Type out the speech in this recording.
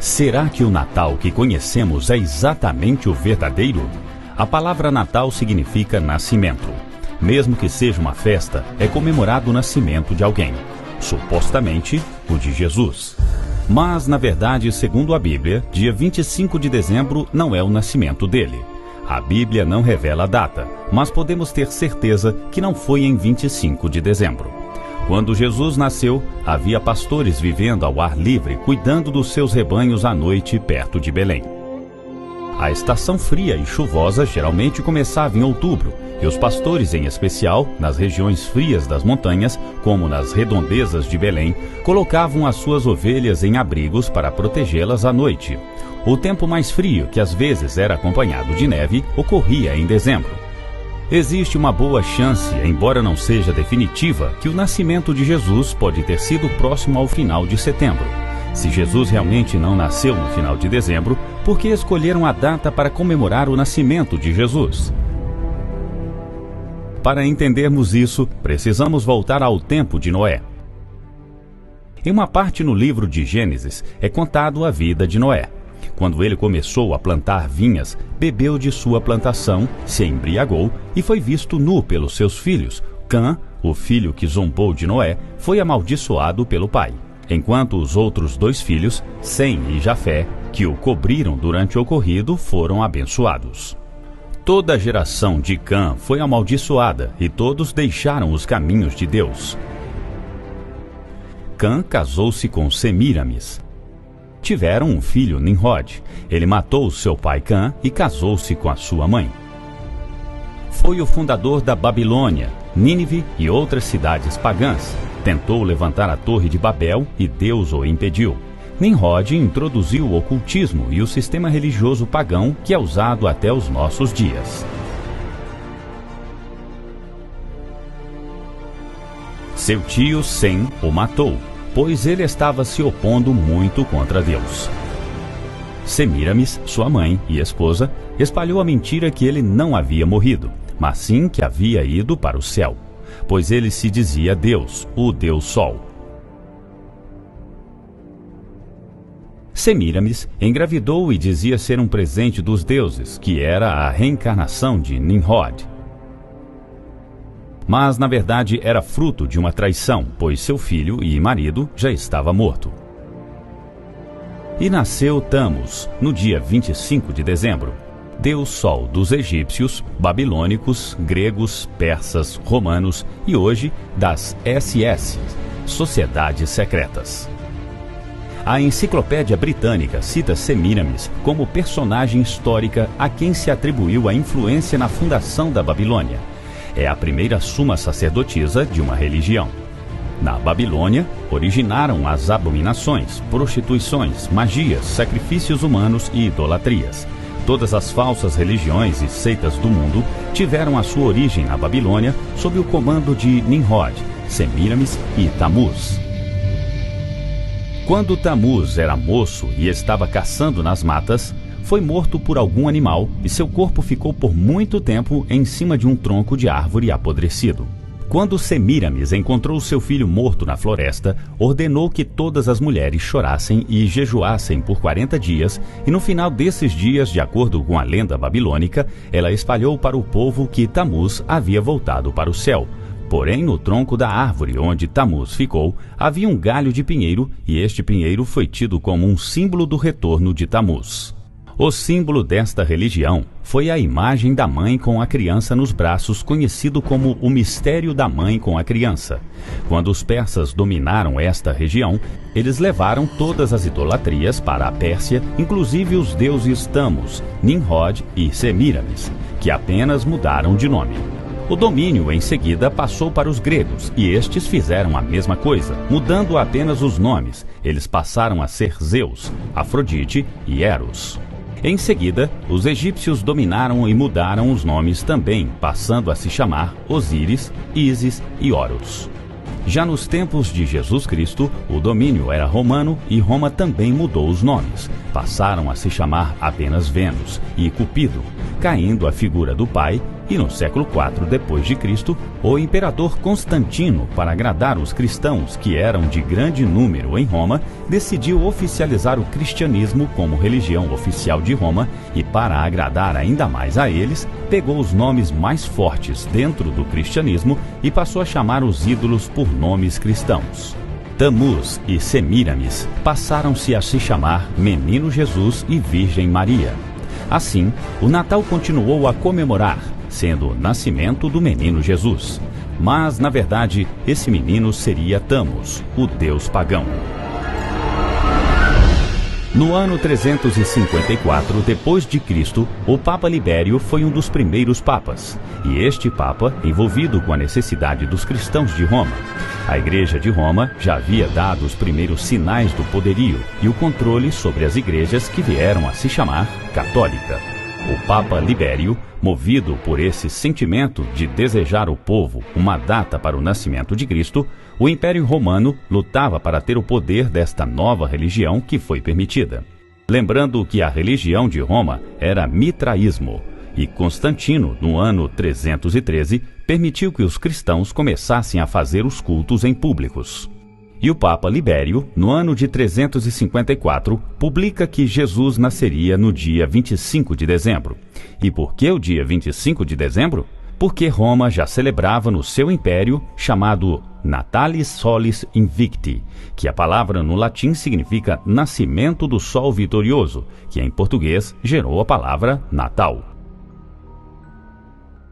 Será que o Natal que conhecemos é exatamente o verdadeiro? A palavra Natal significa nascimento. Mesmo que seja uma festa, é comemorado o nascimento de alguém. Supostamente, o de Jesus. Mas, na verdade, segundo a Bíblia, dia 25 de dezembro não é o nascimento dele. A Bíblia não revela a data, mas podemos ter certeza que não foi em 25 de dezembro. Quando Jesus nasceu, havia pastores vivendo ao ar livre, cuidando dos seus rebanhos à noite perto de Belém. A estação fria e chuvosa geralmente começava em outubro, e os pastores, em especial, nas regiões frias das montanhas, como nas redondezas de Belém, colocavam as suas ovelhas em abrigos para protegê-las à noite. O tempo mais frio, que às vezes era acompanhado de neve, ocorria em dezembro. Existe uma boa chance, embora não seja definitiva, que o nascimento de Jesus pode ter sido próximo ao final de setembro. Se Jesus realmente não nasceu no final de dezembro, por que escolheram a data para comemorar o nascimento de Jesus? Para entendermos isso, precisamos voltar ao tempo de Noé. Em uma parte no livro de Gênesis, é contado a vida de Noé. Quando ele começou a plantar vinhas, bebeu de sua plantação, se embriagou e foi visto nu pelos seus filhos. Cã, o filho que zombou de Noé, foi amaldiçoado pelo pai, enquanto os outros dois filhos, Sem e Jafé, que o cobriram durante o ocorrido, foram abençoados. Toda a geração de Cã foi amaldiçoada e todos deixaram os caminhos de Deus. Cã casou-se com Semíramis. Tiveram um filho, Nimrod. Ele matou seu pai Cã e casou-se com a sua mãe. Foi o fundador da Babilônia, Nínive e outras cidades pagãs. Tentou levantar a Torre de Babel e Deus o impediu. Nimrod introduziu o ocultismo e o sistema religioso pagão que é usado até os nossos dias. Seu tio Sem o matou, pois ele estava se opondo muito contra Deus. Semíramis, sua mãe e esposa, espalhou a mentira que ele não havia morrido, mas sim que havia ido para o céu, pois ele se dizia Deus, o Deus Sol. Semíramis engravidou e dizia ser um presente dos deuses, que era a reencarnação de Nimrod. Mas, na verdade, era fruto de uma traição, pois seu filho e marido já estava morto. E nasceu Tamus, no dia 25 de dezembro, Deus Sol dos egípcios, babilônicos, gregos, persas, romanos e hoje das SS, Sociedades Secretas. A Enciclopédia Britânica cita Semíramis como personagem histórica a quem se atribuiu a influência na fundação da Babilônia. É a primeira suma sacerdotisa de uma religião. Na Babilônia, originaram as abominações, prostituições, magias, sacrifícios humanos e idolatrias. Todas as falsas religiões e seitas do mundo tiveram a sua origem na Babilônia sob o comando de Nimrod, Semíramis e Tamuz. Quando Tamuz era moço e estava caçando nas matas, foi morto por algum animal e seu corpo ficou por muito tempo em cima de um tronco de árvore apodrecido. Quando Semíramis encontrou seu filho morto na floresta, ordenou que todas as mulheres chorassem e jejuassem por 40 dias, e no final desses dias, de acordo com a lenda babilônica, ela espalhou para o povo que Tamuz havia voltado para o céu. Porém, no tronco da árvore onde Tamuz ficou, havia um galho de pinheiro, e este pinheiro foi tido como um símbolo do retorno de Tamuz. O símbolo desta religião foi a imagem da mãe com a criança nos braços, conhecido como o mistério da mãe com a criança. Quando os persas dominaram esta região, eles levaram todas as idolatrias para a Pérsia, inclusive os deuses Tamus, Nimrod e Semíramis, que apenas mudaram de nome. O domínio, em seguida, passou para os gregos, e estes fizeram a mesma coisa, mudando apenas os nomes. Eles passaram a ser Zeus, Afrodite e Eros. Em seguida, os egípcios dominaram e mudaram os nomes também, passando a se chamar Osíris, Ísis e Horus. Já nos tempos de Jesus Cristo, o domínio era romano e Roma também mudou os nomes. Passaram a se chamar apenas Vênus e Cupido, caindo a figura do pai E no século IV d.C., o imperador Constantino, para agradar os cristãos, que eram de grande número em Roma, decidiu oficializar o cristianismo como religião oficial de Roma e, para agradar ainda mais a eles, pegou os nomes mais fortes dentro do cristianismo e passou a chamar os ídolos por nomes cristãos. Tammuz e Semíramis passaram-se a se chamar Menino Jesus e Virgem Maria. Assim, o Natal continuou a comemorar, sendo o nascimento do menino Jesus. Mas, na verdade, esse menino seria Tammuz, o deus pagão. No ano 354 d.C., o Papa Libério foi um dos primeiros papas. E este papa, envolvido com a necessidade dos cristãos de Roma. A Igreja de Roma já havia dado os primeiros sinais do poderio e o controle sobre as igrejas que vieram a se chamar católica. O Papa Libério, movido por esse sentimento de desejar ao povo uma data para o nascimento de Cristo, o Império Romano lutava para ter o poder desta nova religião que foi permitida. Lembrando que a religião de Roma era mitraísmo, e Constantino, no ano 313, permitiu que os cristãos começassem a fazer os cultos em públicos. E o Papa Libério, no ano de 354, publica que Jesus nasceria no dia 25 de dezembro. E por que o dia 25 de dezembro? Porque Roma já celebrava no seu império, chamado Natalis Solis Invicti, que a palavra no latim significa nascimento do sol vitorioso, que em português gerou a palavra Natal.